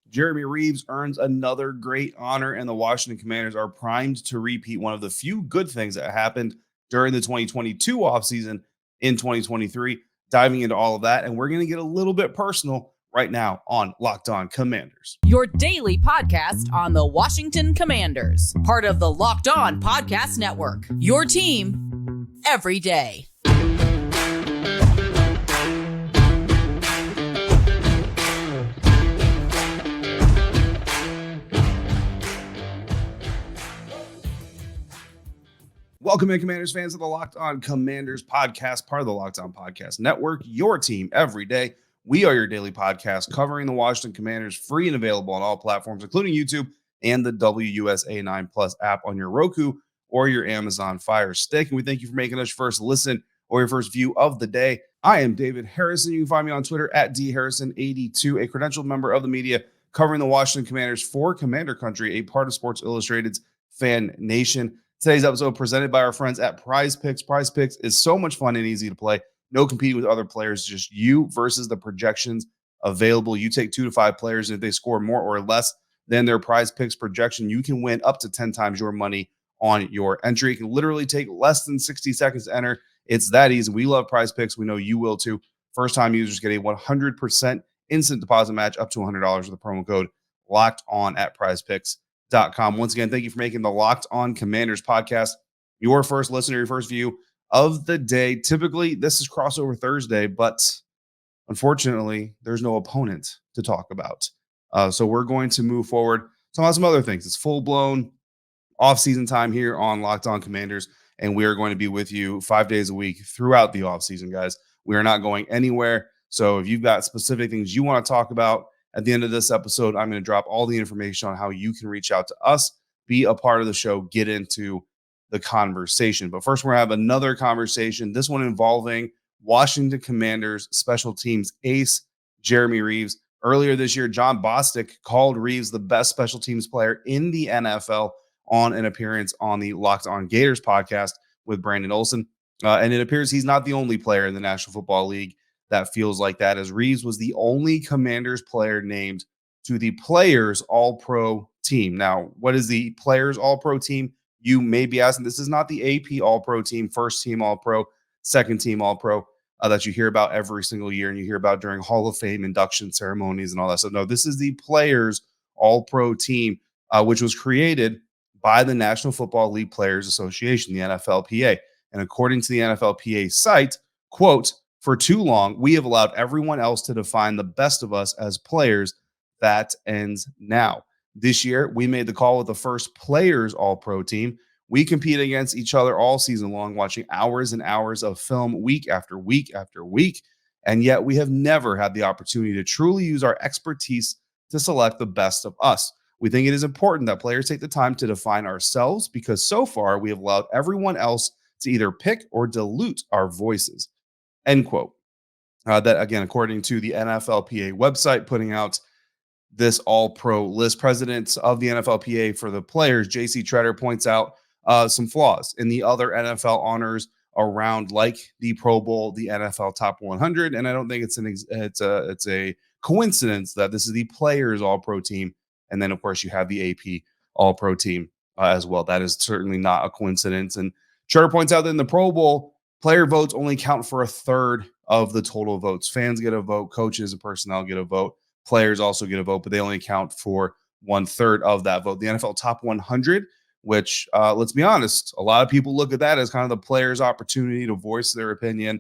Jeremy Reaves earns another great honor, and the Washington Commanders are primed to repeat one of the few good things that happened during the 2022 offseason in 2023. Diving into all of that, and we're going to get a little bit personal right now on Locked On Commanders. Your daily podcast on the Washington Commanders, part of the Locked On Podcast Network. Your team every day. Welcome in, Commanders fans, to the Locked On Commanders podcast, part of the Locked On Podcast Network, your team every day. We are your daily podcast covering the Washington Commanders, free and available on all platforms, including YouTube and the WUSA 9 Plus app on your Roku or your Amazon Fire Stick. And we thank you for making us your first listen or your first view of the day. I am David Harrison. You can find me on Twitter at DHarrison82, a credentialed member of the media covering the Washington Commanders for Commander Country, a part of Sports Illustrated's FanNation. Today's episode presented by our friends at Prize Picks. Prize Picks is so much fun and easy to play. No competing with other players, just you versus the projections available. You take 2 to 5 players, and if they score more or less than their Prize Picks projection, you can win up to 10 times your money on your entry. It can literally take less than 60 seconds to enter. It's that easy. We love Prize Picks. We know you will too. First-time users get a 100% instant deposit match up to $100 with the promo code LOCKEDON at PrizePicks.com. Once again, thank you for making the Locked On Commanders podcast your first listener, your first view of the day. Typically, this is crossover Thursday, but unfortunately, there's no opponent to talk about. So we're going to move forward to some other things. It's full-blown off-season time here on Locked On Commanders, and we are going to be with you 5 days a week throughout the off-season, guys. We are not going anywhere. So if you've got specific things you want to talk about, at the end of this episode, I'm going to drop all the information on how you can reach out to us, be a part of the show, get into the conversation. But first, we're going to have another conversation, this one involving Washington Commanders special teams ace, Jeremy Reaves. Earlier this year, John Bostic called Reaves the best special teams player in the NFL on an appearance on the Locked On Gators podcast with Brandon Olson. And it appears he's not the only player in the National Football League that feels like that, as Reaves was the only Commanders player named to the Players All-Pro team. Now, what is the Players All-Pro team? You may be asking. This is not the AP All-Pro team, first team All-Pro, second team All-Pro that you hear about every single year and you hear about during Hall of Fame induction ceremonies and all that stuff. No, this is the Players All-Pro team, which was created by the National Football League Players Association, the NFLPA. And according to the NFLPA site, quote, "For too long, we have allowed everyone else to define the best of us as players. That ends now. This year, we made the call with the first Players All-Pro team. We compete against each other all season long, watching hours and hours of film week after week after week, and yet we have never had the opportunity to truly use our expertise to select the best of us. We think it is important that players take the time to define ourselves because so far we have allowed everyone else to either pick or dilute our voices." End quote. That, again, according to the NFLPA website, putting out this all-pro list. President of the NFLPA for the players, J.C. Tretter, points out some flaws in the other NFL honors around, like the Pro Bowl, the NFL Top 100, and I don't think it's a coincidence that this is the Players All-Pro team, and then, of course, you have the AP All-Pro team as well. That is certainly not a coincidence. And Tretter points out that in the Pro Bowl, player votes only count for a third of the total votes. Fans get a vote, coaches and personnel get a vote, players also get a vote, but they only count for 1/3 of that vote. The NFL Top 100, which, let's be honest, a lot of people look at that as kind of the players' opportunity to voice their opinion,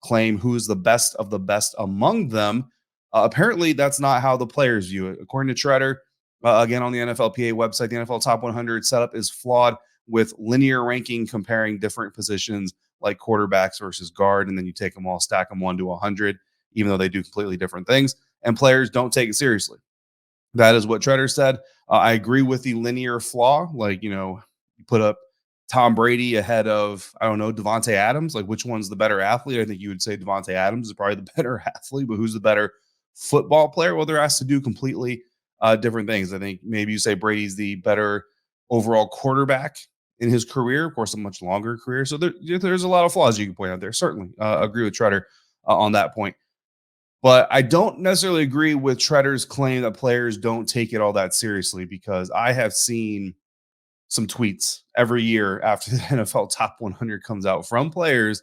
claim who's the best of the best among them. Apparently, that's not how the players view it. According to Tretter, again, on the NFLPA website, the NFL Top 100 setup is flawed with linear ranking comparing different positions like quarterbacks versus guard, and then you take them all, stack them 1 to 100, even though they do completely different things, and players don't take it seriously. That is what Tretter said. I agree with the linear flaw. Like, you put up Tom Brady ahead of, I don't know, Devontae Adams. Like, which one's the better athlete? I think you would say Devontae Adams is probably the better athlete, but who's the better football player? Well, they're asked to do completely different things. I think maybe you say Brady's the better overall quarterback in his career, of course, a much longer career. So there's a lot of flaws you can point out there. Certainly agree with Tretter on that point. But I don't necessarily agree with Treader's claim that players don't take it all that seriously, because I have seen some tweets every year after the NFL Top 100 comes out from players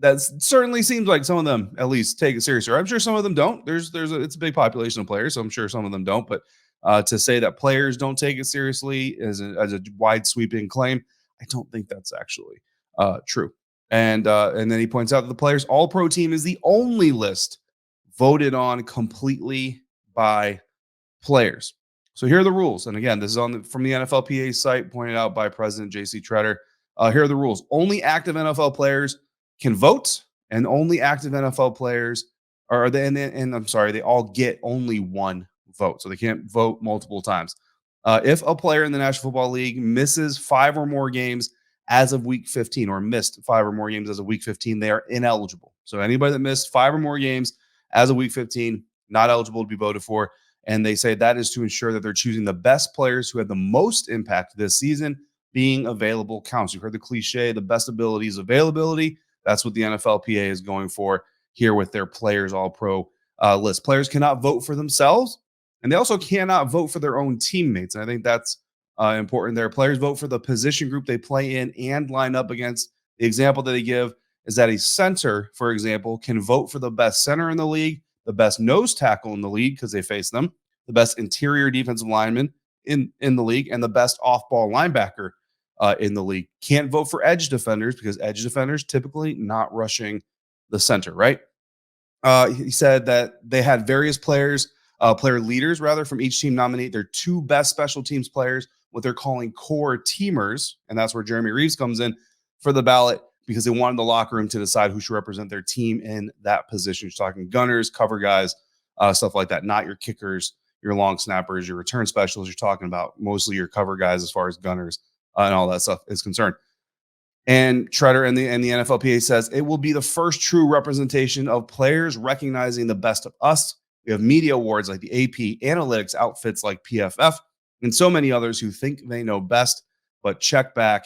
that certainly seems like some of them at least take it seriously. I'm sure some of them don't. It's a big population of players, so I'm sure some of them don't. But to say that players don't take it seriously as a wide sweeping claim, I don't think that's actually true. And then he points out that the players All Pro team is the only list voted on completely by players. So here are the rules. And again, this is from the NFLPA site, pointed out by President JC Treader. Here are the rules. Only active NFL players can vote, and only active NFL players and I'm sorry, they all get only one vote. So they can't vote multiple times. If a player in the National Football League misses 5 or more games as of week 15, or missed 5 or more games as of week 15, they are ineligible. So anybody that missed 5 or more games as of week 15, not eligible to be voted for. And they say that is to ensure that they're choosing the best players who had the most impact this season. Being available counts. You heard the cliche, the best ability is availability. That's what the NFLPA is going for here with their players all pro list. Players cannot vote for themselves, and they also cannot vote for their own teammates. And I think that's important there. Players vote for the position group they play in and line up against. The example that they give is that a center, for example, can vote for the best center in the league, the best nose tackle in the league because they face them, the best interior defensive lineman in the league, and the best off-ball linebacker in the league. Can't vote for edge defenders because edge defenders typically not rushing the center, right? He said that they had various player leaders rather, from each team nominate their 2 best special teams players, what they're calling core teamers. And that's where Jeremy Reaves comes in for the ballot, because they wanted the locker room to decide who should represent their team in that position. You're talking gunners, cover guys, stuff like that, not your kickers, your long snappers, your return specialists. You're talking about mostly your cover guys as far as gunners and all that stuff is concerned. And Treader and the NFLPA says it will be the first true representation of players recognizing the best of us. We have media awards like the AP, analytics outfits like PFF, and so many others who think they know best, but check back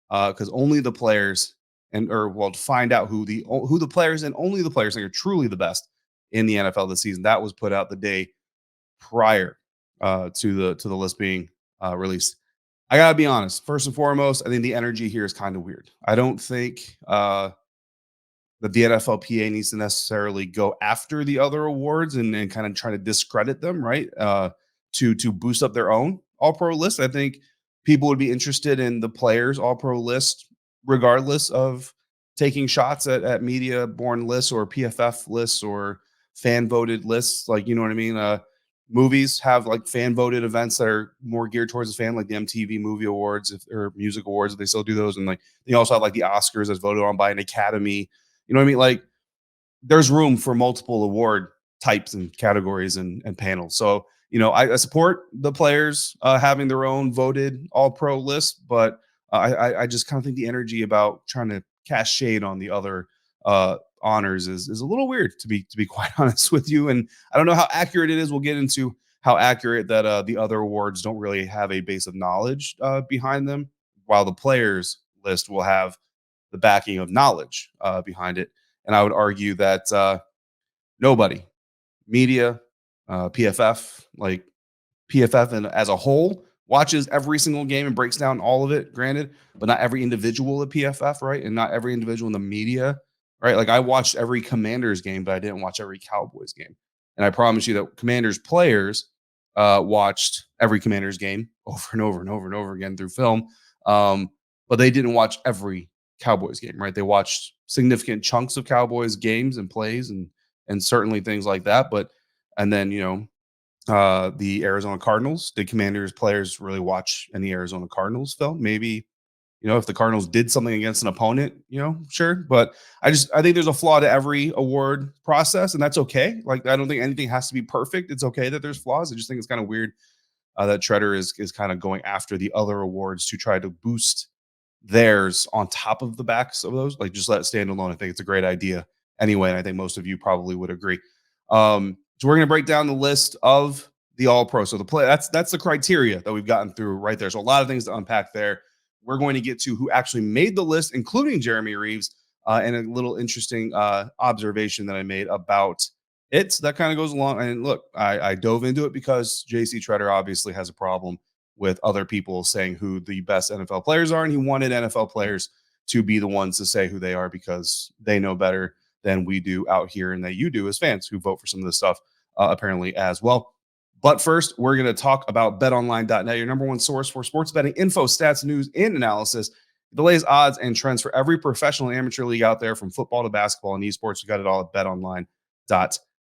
because only the players to find out who the players and only the players think are truly the best in the NFL this season. That was put out the day prior to the list being released. I gotta be honest. First and foremost, I think the energy here is kind of weird. I don't think that the NFLPA needs to necessarily go after the other awards and kind of try to discredit them, right? To boost up their own All Pro list. I think people would be interested in the players All Pro list, regardless of taking shots at media born lists or PFF lists or fan voted lists. Like, you know what I mean? Movies have like fan voted events that are more geared towards the fan, like the MTV Movie Awards or Music Awards, if they still do those. And like they also have like the Oscars that's voted on by an Academy. You know what I mean? Like there's room for multiple award types and categories and panels. So, you know, I support the players having their own voted all pro list, but I just kind of think the energy about trying to cast shade on the other honors is a little weird, to be quite honest with you. And I don't know how accurate it is. We'll get into how accurate that the other awards don't really have a base of knowledge behind them, while the players list will have the backing of knowledge behind it. And I would argue that nobody, media, PFF, like PFF and as a whole, watches every single game and breaks down all of it, granted, but not every individual at PFF, right? And not every individual in the media, right? Like I watched every Commanders game, but I didn't watch every Cowboys game. And I promise you that Commanders players watched every Commanders game over and over and over and over again through film. But they didn't watch every Cowboys game, right? They watched significant chunks of Cowboys games and plays and certainly things like that. But and then, you know, the Arizona Cardinals. Did Commanders players really watch any Arizona Cardinals film? Maybe, you know, if the Cardinals did something against an opponent, you know, sure. But I think there's a flaw to every award process, and that's okay. Like, I don't think anything has to be perfect. It's okay that there's flaws. I just think it's kind of weird that Treader is kind of going after the other awards to try to boost theirs on top of the backs of those. Like, just let it stand alone. I think it's a great idea anyway, and I think most of you probably would agree. So we're going to break down the list of the All Pro. So that's the criteria that we've gotten through right there. So a lot of things to unpack there. We're going to get to who actually made the list, including Jeremy Reaves, and a little interesting observation that I made about that kind of goes along. And look, I dove into it because JC Treader obviously has a problem with other people saying who the best NFL players are, and he wanted NFL players to be the ones to say who they are because they know better than we do out here and that you do as fans who vote for some of this stuff apparently as well. But first, we're going to talk about betonline.net, your number one source for sports betting info, stats, news, and analysis. The latest odds and trends for every professional and amateur league out there, from football to basketball and esports. We got it all at betonline.net.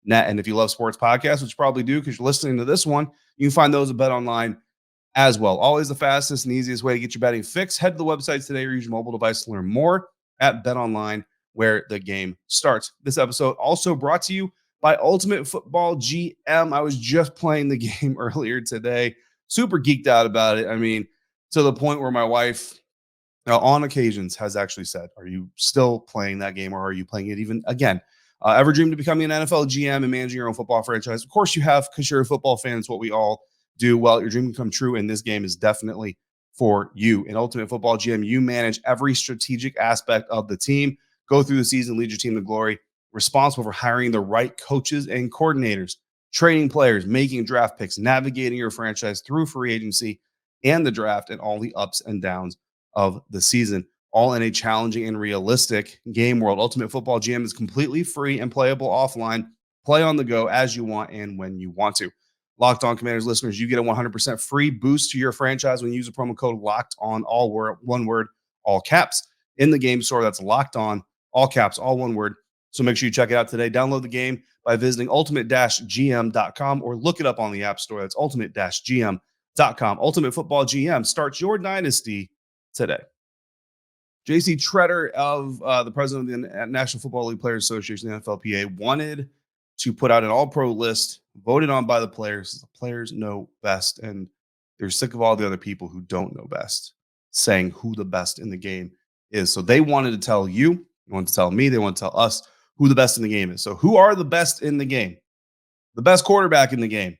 And if you love sports podcasts, which you probably do because you're listening to this one, you can find those at BetOnline as well. Always the fastest and easiest way to get your betting fix. Head to the website today or use your mobile device to learn more at BetOnline, where the game starts. This episode also brought to you by Ultimate Football GM. I was just playing the game earlier today. Super geeked out about it. I mean, to the point where my wife, on occasions, has actually said, "Are you still playing that game, or are you playing it even again?" Ever dreamed of becoming an NFL GM and managing your own football franchise? Of course you have, because you're a football fan. It's what we all do. Well, your dream can come true, and this game is definitely for you. In Ultimate Football GM, you manage every strategic aspect of the team, go through the season, lead your team to glory, responsible for hiring the right coaches and coordinators, training players, making draft picks, navigating your franchise through free agency and the draft, and all the ups and downs of the season, all in a challenging and realistic game world. Ultimate Football GM is completely free and playable offline. Play on the go as you want and when you want to. Locked On Commanders listeners, you get a 100% free boost to your franchise when you use the promo code Locked On, one word, all caps, in the game store. That's Locked On, all caps, all one word. So make sure you check it out today. Download the game by visiting ultimate-gm.com or look it up on the App Store. That's ultimate-gm.com. Ultimate Football GM starts your dynasty today. JC Treader, of the president of the National Football League Players Association, the NFLPA, wanted to put out an all-pro list voted on by the players. The players know best, and they're sick of all the other people who don't know best saying who the best in the game is. So they wanted to tell you, they want to tell me, they want to tell us who the best in the game is. So who are the best in the game? The best quarterback in the game.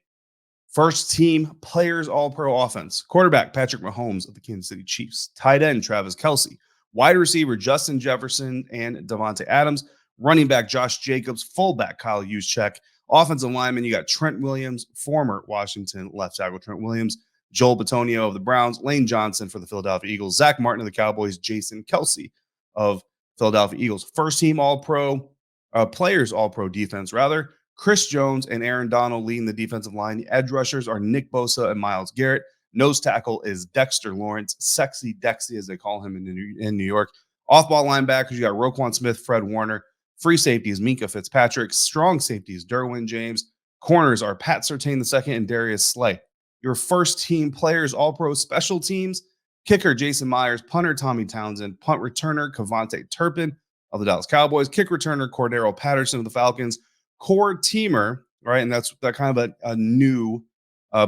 First team players all-pro offense. Quarterback, Patrick Mahomes of the Kansas City Chiefs. Tight end, Travis Kelce. Wide receiver, Justin Jefferson and Devontae Adams. Running back, Josh Jacobs. Fullback, Kyle Juszczyk. Offensive lineman, you got Trent Williams, former Washington left tackle Trent Williams. Joel Bitonio of the Browns. Lane Johnson for the Philadelphia Eagles. Zach Martin of the Cowboys. Jason Kelce of Philadelphia Eagles. First team all-pro, players all-pro defense, rather. Chris Jones and Aaron Donald leading the defensive line. The edge rushers are Nick Bosa and Myles Garrett. Nose tackle is Dexter Lawrence, Sexy Dexy, as they call him in New York. Off-ball linebackers, you got Roquan Smith, Fred Warner. Free safety is Minka Fitzpatrick. Strong safety is Derwin James. Corners are Pat Surtain II and Darius Slay. Your first team players, all-pro special teams. Kicker, Jason Myers. Punter, Tommy Townsend. Punt returner, Kavontae Turpin of the Dallas Cowboys. Kick returner, Cordero Patterson of the Falcons. Core teamer, right? And that's that kind of a new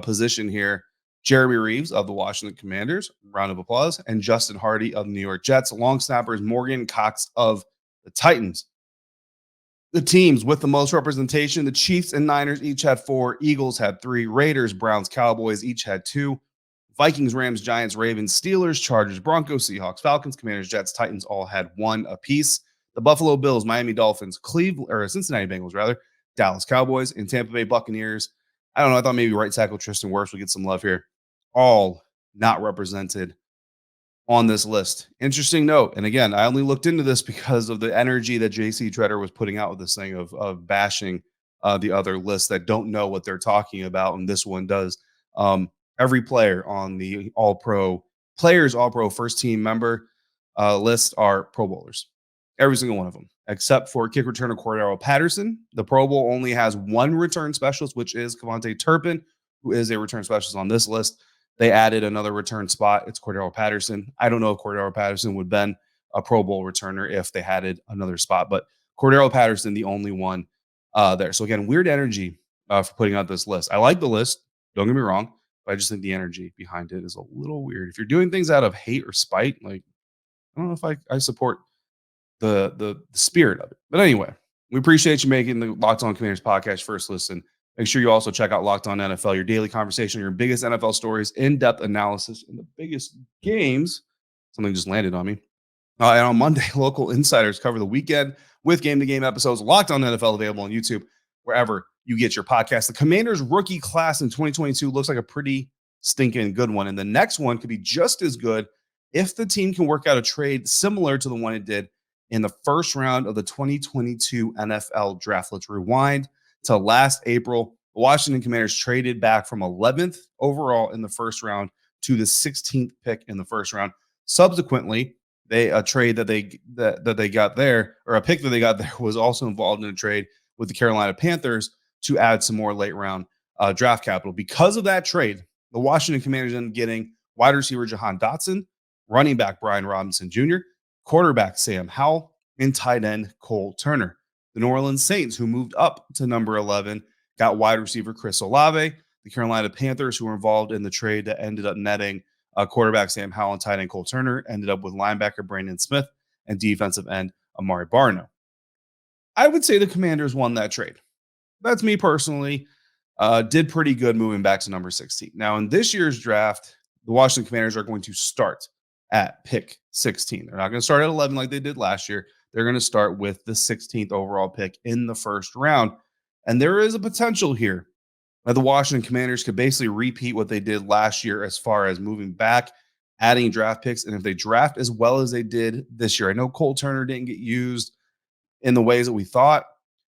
position here. Jeremy Reaves of the Washington Commanders, round of applause, and Justin Hardy of the New York Jets. Long snappers, Morgan Cox of the Titans. The teams with the most representation, the Chiefs and Niners each had 4. Eagles had 3. Raiders, Browns, Cowboys each had 2. Vikings, Rams, Giants, Ravens, Steelers, Chargers, Broncos, Seahawks, Falcons, Commanders, Jets, Titans all had 1 apiece. The Buffalo Bills, Miami Dolphins, Cincinnati Bengals, rather, Dallas Cowboys, and Tampa Bay Buccaneers. I don't know. I thought maybe right tackle Tristan Wirfs would get some love here. All not represented on this list. Interesting note. And again, I only looked into this because of the energy that JC Treader was putting out with this thing of bashing the other lists that don't know what they're talking about. And this one does. Every player on the all-pro first team member list are Pro Bowlers. Every single one of them, except for kick returner Cordero Patterson. The Pro Bowl only has 1 return specialist, which is Kavontae Turpin, who is a return specialist on this list. They added another return spot. It's Cordero Patterson. I don't know if Cordero Patterson would have been a Pro Bowl returner if they added another spot, but Cordero Patterson, the only one there. So again, weird energy for putting out this list. I like the list. Don't get me wrong, but I just think the energy behind it is a little weird. If you're doing things out of hate or spite, like, I don't know if I support the spirit of it. But anyway, we appreciate you making the Locked On Commanders podcast first listen. Make sure you also check out Locked On NFL, your daily conversation, your biggest NFL stories, in-depth analysis, and the biggest games. Something just landed on me. And on Monday, local insiders cover the weekend with game-to-game episodes. Locked On NFL available on YouTube, wherever you get your podcast. The Commanders rookie class in 2022 looks like a pretty stinking good one. And the next one could be just as good if the team can work out a trade similar to the one it did in the first round of the 2022 NFL draft. Let's rewind to last April. The Washington Commanders traded back from 11th overall in the first round to the 16th pick in the first round. Subsequently, a trade that they got there, or a pick that they got there, was also involved in a trade with the Carolina Panthers to add some more late round draft capital. Because of that trade, the Washington Commanders ended up getting wide receiver Jahan Dotson, running back Brian Robinson Jr., quarterback Sam Howell, and tight end Cole Turner. The New Orleans Saints, who moved up to number 11, got wide receiver Chris Olave. The Carolina Panthers, who were involved in the trade that ended up netting quarterback Sam Howell and tight end Cole Turner, ended up with linebacker Brandon Smith and defensive end Amari Barno. I would say the Commanders won that trade. That's me personally. Did pretty good moving back to number 16. Now, in this year's draft, the Washington Commanders are going to start at pick 16. They're not going to start at 11 like they did last year. They're going to start with the 16th overall pick in the first round. And there is a potential here that the Washington Commanders could basically repeat what they did last year as far as moving back, adding draft picks. And if they draft as well as they did this year, I know Cole Turner didn't get used in the ways that we thought.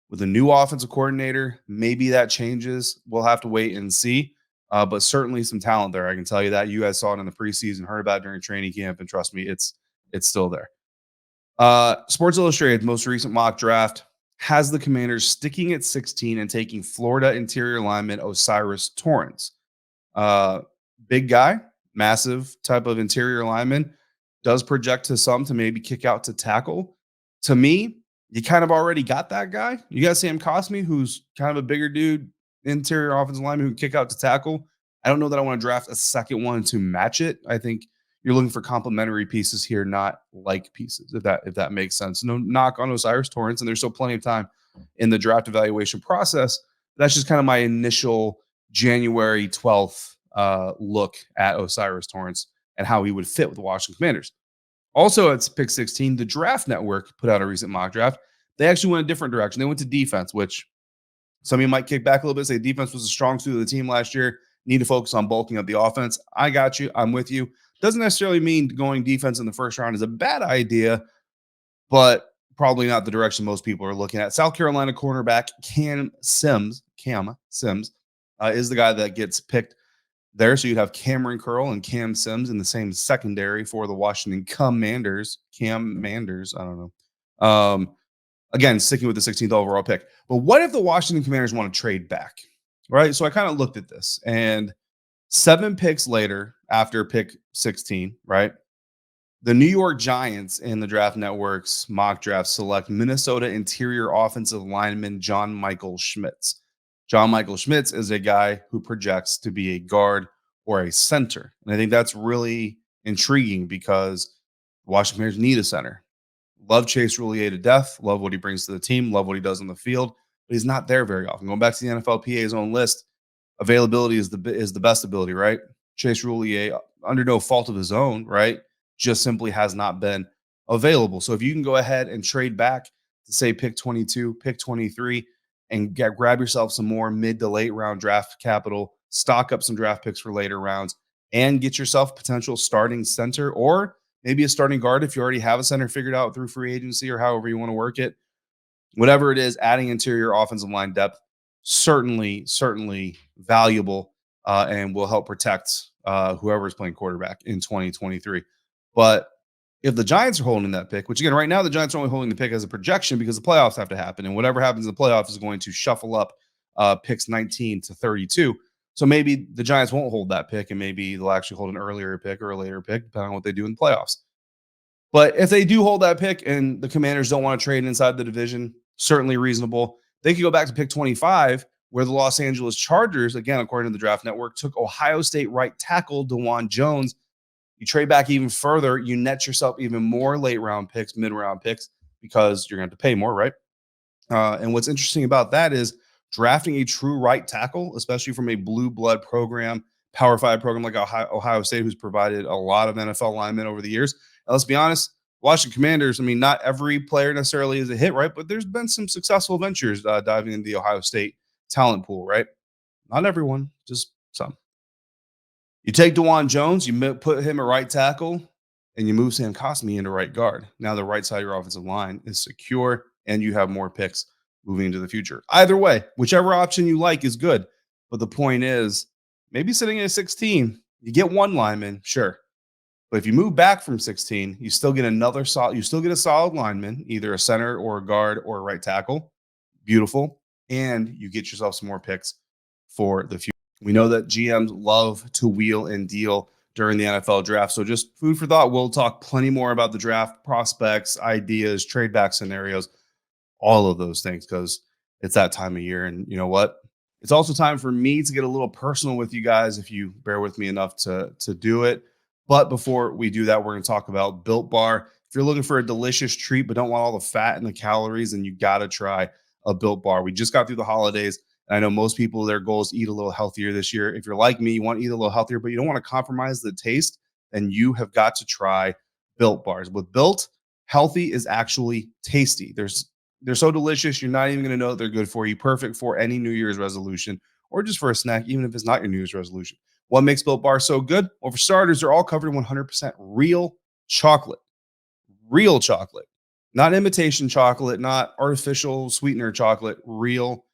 With a new offensive coordinator, maybe that changes. We'll have to wait and see. But certainly some talent there. I can tell you that. You guys saw it in the preseason, heard about it during training camp, and trust me, it's still there. Sports Illustrated's most recent mock draft has the Commanders sticking at 16 and taking Florida interior lineman Osiris Torrance. Big guy, massive type of interior lineman, does project to some to maybe kick out to tackle. To me, you kind of already got that guy. You got Sam Cosmi, who's kind of a bigger dude, interior offensive lineman who can kick out to tackle. I don't know that I want to draft a second one to match it. I think you're looking for complementary pieces here, not like pieces, if that makes sense. No knock on Osiris Torrance, and there's still plenty of time in the draft evaluation process. That's just kind of my initial January 12th look at Osiris Torrance and how he would fit with the Washington Commanders. Also, at pick 16, the Draft Network put out a recent mock draft. They actually went a different direction. They went to defense, which some of you might kick back a little bit, say defense was a strong suit of the team last year. Need to focus on bulking up the offense. I got you. I'm with you. Doesn't necessarily mean going defense in the first round is a bad idea, but probably not the direction most people are looking at. South Carolina cornerback Cam Sims is the guy that gets picked there. So you'd have Cameron Curl and Cam Sims in the same secondary for the Washington Commanders. I don't know. Again, sticking with the 16th overall pick. But what if the Washington Commanders want to trade back? Right? So I kind of looked at this, and 7 picks later, after pick 16, right? The New York Giants in the Draft Network's mock draft select Minnesota interior offensive lineman John Michael Schmitz. John Michael Schmitz is a guy who projects to be a guard or a center. And I think that's really intriguing because the Washington Commanders need a center. Love Chase Roulier to death. Love what he brings to the team. Love what he does on the field. But he's not there very often. Going back to the NFLPA's own list, availability is the best ability, right? Chase Roulier, under no fault of his own, right, just simply has not been available. So if you can go ahead and trade back to, say, pick 22, pick 23, and grab yourself some more mid to late round draft capital, stock up some draft picks for later rounds, and get yourself potential starting center or maybe a starting guard if you already have a center figured out through free agency or however you want to work it. Whatever it is, adding interior offensive line depth, certainly valuable and will help protect whoever is playing quarterback in 2023. But if the Giants are holding that pick, which again, right now, the Giants are only holding the pick as a projection because the playoffs have to happen. And whatever happens in the playoffs is going to shuffle up picks 19 to 32. So maybe the Giants won't hold that pick and maybe they'll actually hold an earlier pick or a later pick, depending on what they do in the playoffs. But if they do hold that pick and the Commanders don't want to trade inside the division, certainly reasonable. They could go back to pick 25, where the Los Angeles Chargers, again, according to the Draft Network, took Ohio State right tackle DeJuan Jones. You trade back even further, you net yourself even more late round picks, mid round picks, because you're going to have to pay more, right? And what's interesting about that is drafting a true right tackle, especially from a blue blood program, Power 5 program like Ohio State, who's provided a lot of NFL linemen over the years. And let's be honest, Washington Commanders, I mean, not every player necessarily is a hit, right? But there's been some successful ventures diving into the Ohio State talent pool, right? Not everyone, just some. You take DeJuan Jones, you put him at right tackle, and you move Sam Cosmi into right guard. Now the right side of your offensive line is secure, and you have more picks moving into the future. Either way, whichever option you like is good. But the point is, maybe sitting at 16, you get one lineman, sure. But if you move back from 16, you still get another solid. You still get a solid lineman, either a center or a guard or a right tackle. Beautiful, and you get yourself some more picks for the future. We know that GMs love to wheel and deal during the NFL draft. So just food for thought. We'll talk plenty more about the draft prospects, ideas, trade back scenarios, all of those things, because it's that time of year. And you know what? It's also time for me to get a little personal with you guys, if you bear with me enough to do it. But before we do that, we're going to talk about Built Bar. If you're looking for a delicious treat but don't want all the fat and the calories, then you got to try a Built Bar. We just got through the holidays. And I know most people, their goal is to eat a little healthier this year. If you're like me, you want to eat a little healthier, but you don't want to compromise the taste, then you have got to try Built Bars. With Built, healthy is actually tasty. They're so delicious, you're not even going to know that they're good for you. Perfect for any New Year's resolution or just for a snack, even if it's not your New Year's resolution. What makes Built Bar so good? Well, for starters, they're all covered in 100% real chocolate. Real chocolate. Not imitation chocolate, not artificial sweetener chocolate, real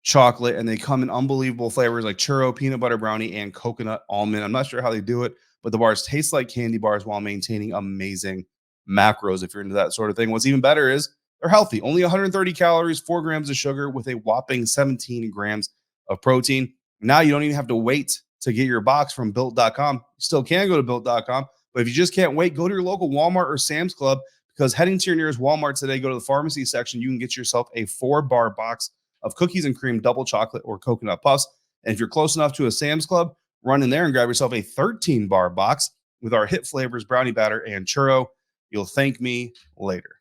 chocolate. And they come in unbelievable flavors like churro, peanut butter brownie, and coconut almond. I'm not sure how they do it, but the bars taste like candy bars while maintaining amazing macros if you're into that sort of thing. What's even better is they're healthy. Only 130 calories, 4 grams of sugar with a whopping 17 grams of protein. Now you don't even have to wait to get your box from built.com. You still can go to built.com, but if you just can't wait, go to your local Walmart or Sam's Club, because heading to your nearest Walmart today, go to the pharmacy section. You can get yourself a 4-bar box of cookies and cream, double chocolate, or coconut puffs. And if you're close enough to a Sam's Club, run in there and grab yourself a 13-bar box with our hit flavors, brownie batter, and churro. You'll thank me later.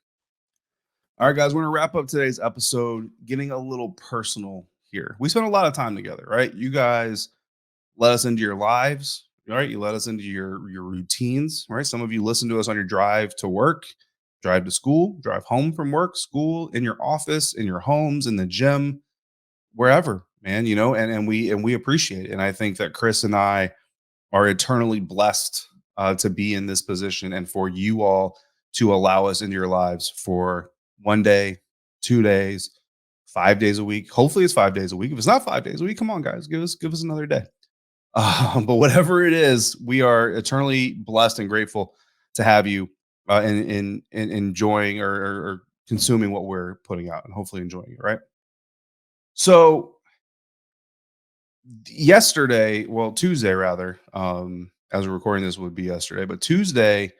All right, guys, we're going to wrap up today's episode getting a little personal here. We spent a lot of time together, right? You guys let us into your lives, right? You let us into your routines, right? Some of you listen to us on your drive to work, drive to school, drive home from work, school, in your office, in your homes, in the gym, wherever, man, and we appreciate it. And I think that Chris and I are eternally blessed to be in this position, and for you all to allow us into your lives for 1 day, 2 days, 5 days a week. Hopefully it's 5 days a week. If it's not 5 days a week, come on, guys, give us another day. But whatever it is, we are eternally blessed and grateful to have you in enjoying or consuming what we're putting out, and hopefully enjoying it, right? So Tuesday rather, as we're recording this would be yesterday, but Tuesday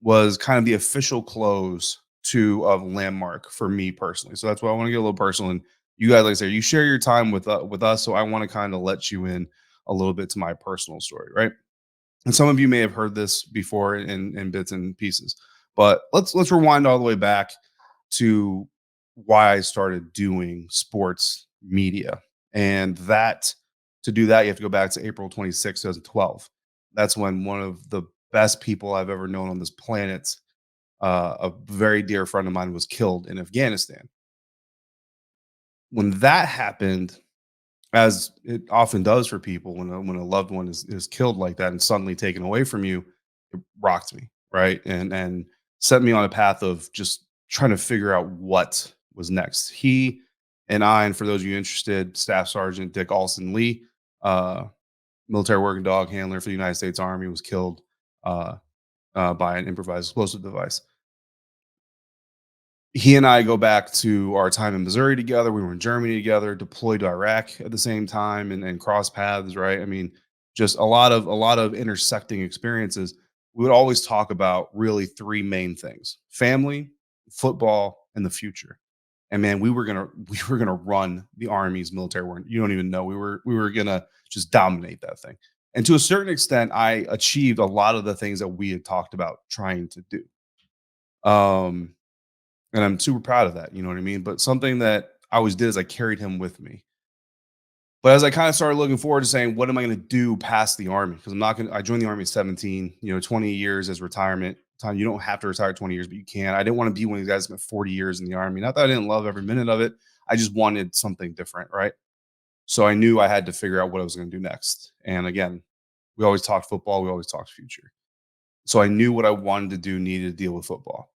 was kind of the official close to a landmark for me personally. So that's why I want to get a little personal. And you guys, like I said, you share your time with us, so I want to kind of let you in a little bit to my personal story, right? And some of you may have heard this before in bits and pieces, but let's rewind all the way back to why I started doing sports media. And that to do that, you have to go back to April 26, 2012. That's when one of the best people I've ever known on this planet, a very dear friend of mine, was killed in Afghanistan. When that happened, as it often does for people, when a loved one is killed like that and suddenly taken away from you, it rocked me, right? And set me on a path of just trying to figure out what was next. He and I, and for those of you interested, Staff Sergeant Dick Alston Lee, military working dog handler for the United States Army, was killed by an improvised explosive device. He and I go back to our time in Missouri together. We were in Germany together, deployed to Iraq at the same time, and cross paths, right? I mean, just a lot of intersecting experiences. We would always talk about really 3 main things: family, football, and the future. And man, we were gonna run the Army's military war. You don't even know. We were gonna just dominate that thing. And to a certain extent, I achieved a lot of the things that we had talked about trying to do. Um, and I'm super proud of that, you know what I mean? But something that I always did is I carried him with me. But as I kind of started looking forward to saying, what am I going to do past the Army? Because I joined the Army at 17, 20 years as retirement. time. You don't have to retire 20 years, but you can. I didn't want to be one of these guys that spent 40 years in the Army. Not that I didn't love every minute of it. I just wanted something different, right? So I knew I had to figure out what I was going to do next. And again, we always talked football. We always talked future. So I knew what I wanted to do needed to deal with football.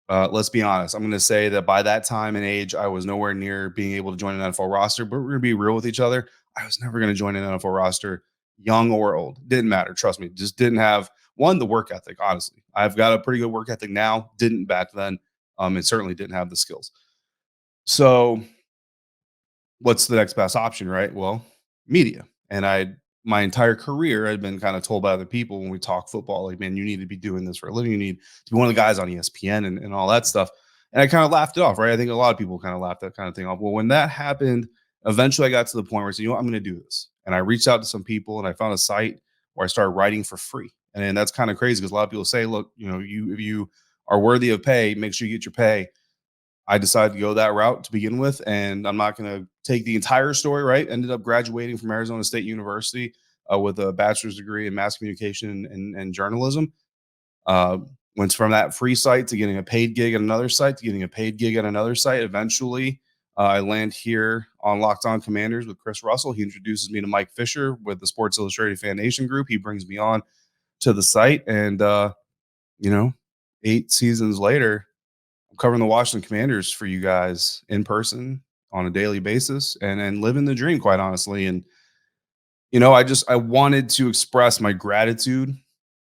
Let's be honest. I'm going to say that by that time and age, I was nowhere near being able to join an NFL roster, but we're going to be real with each other. I was never going to join an NFL roster, young or old. Didn't matter. Trust me. Just didn't have the work ethic, honestly. I've got a pretty good work ethic now. Didn't back then. And certainly didn't have the skills. So what's the next best option, right? Well, media. And my entire career, I'd been kind of told by other people when we talk football, like, man, you need to be doing this for a living. You need to be one of the guys on ESPN and all that stuff. And I kind of laughed it off, right? I think a lot of people kind of laughed that kind of thing off. Well, when that happened, eventually I got to the point where I said, you know what, I'm going to do this. And I reached out to some people and I found a site where I started writing for free. And that's kind of crazy because a lot of people say, look, if you are worthy of pay, make sure you get your pay. I decided to go that route to begin with, and I'm not going to take the entire story, right? Ended up graduating from Arizona State University with a bachelor's degree in mass communication and journalism. Uh, Went from that free site to getting a paid gig at another site to getting a paid gig at another site. Eventually, I land here on Locked On Commanders with Chris Russell. He introduces me to Mike Fisher with the Sports Illustrated FanNation group. He brings me on to the site, and 8 seasons later, I'm covering the Washington Commanders for you guys in person on a daily basis and living the dream, quite honestly. And, I wanted to express my gratitude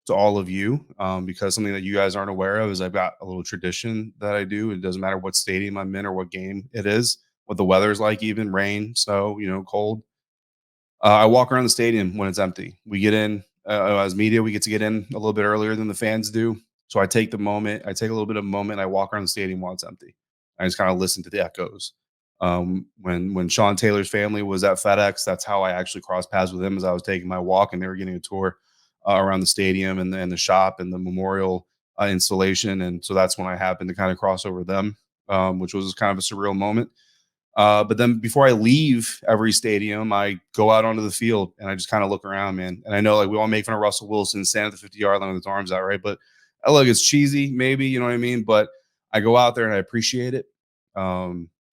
to all of you because something that you guys aren't aware of is I've got a little tradition that I do. It doesn't matter what stadium I'm in or what game it is, what the weather is like, even rain, snow, cold. I walk around the stadium when it's empty. We get in as media, we get to get in a little bit earlier than the fans do. So I take a little bit of a moment, and I walk around the stadium while it's empty. I just kind of listen to the echoes. When Sean Taylor's family was at FedEx, that's how I actually crossed paths with them as I was taking my walk, and they were getting a tour around the stadium and the shop and the memorial installation. And so that's when I happened to kind of cross over them, which was kind of a surreal moment. But then before I leave every stadium, I go out onto the field and I just kind of look around, man. And I know like we all make fun of Russell Wilson standing at the 50-yard line with his arms out, right? But I look, it's cheesy, maybe, you know what I mean? But I go out there and I appreciate it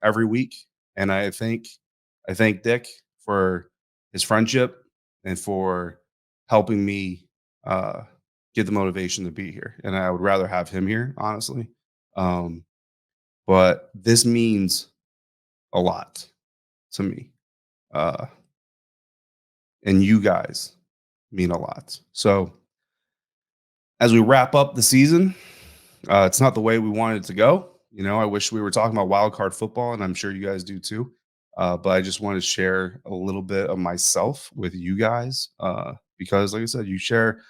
every week. And I thank Dick for his friendship and for helping me get the motivation to be here. And I would rather have him here, honestly. But this means a lot to me. And you guys mean a lot. So as we wrap up the season, it's not the way we wanted it to go. I wish we were talking about wild card football, and I'm sure you guys do too. But I just want to share a little bit of myself with you guys because, like I said, you share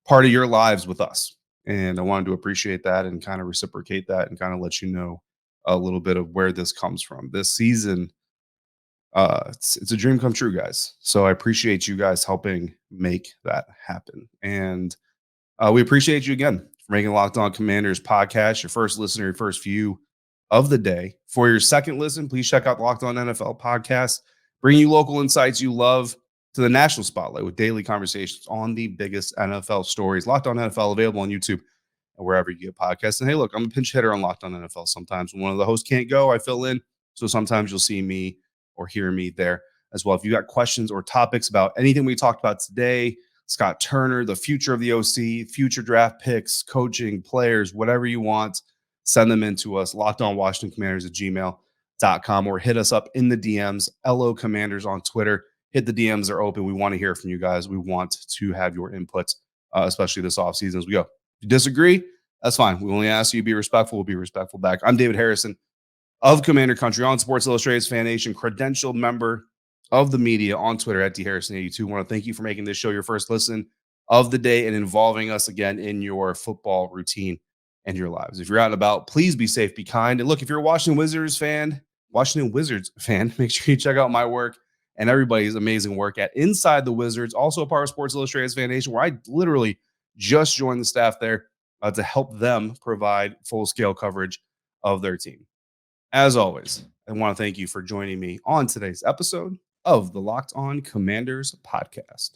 part of your lives with us. And I wanted to appreciate that and kind of reciprocate that and kind of let you know a little bit of where this comes from. This season, it's a dream come true, guys. So I appreciate you guys helping make that happen. And we appreciate you again for making Locked On Commanders podcast your first listener, your first view of the day. For your second listen, please check out the Locked On NFL podcast, bringing you local insights you love to the national spotlight with daily conversations on the biggest NFL stories. Locked On NFL available on YouTube and wherever you get podcasts. And hey, look, I'm a pinch hitter on Locked On NFL. Sometimes when one of the hosts can't go, I fill in. So sometimes you'll see me or hear me there as well. If you got questions or topics about anything we talked about today, Scott Turner, the future of the OC, future draft picks, coaching, players, whatever you want, send them in to us, lockedonwashingtoncommanders@gmail.com, or hit us up in the DMs, LO Commanders on Twitter. Hit the DMs, they're open. We want to hear from you guys. We want to have your input, especially this offseason as we go. If you disagree, that's fine. We only ask you to be respectful. We'll be respectful back. I'm David Harrison of Commander Country on Sports Illustrated's FanNation, credentialed member of the media on Twitter at DHarrison82. I want to thank you for making this show your first listen of the day and involving us again in your football routine and your lives. If you're out and about, please be safe, be kind. And look, if you're a Washington Wizards fan, make sure you check out my work and everybody's amazing work at Inside the Wizards, also a part of Sports Illustrated's FanNation, where I literally just joined the staff there to help them provide full-scale coverage of their team. As always, I want to thank you for joining me on today's episode of the Locked On Commanders podcast.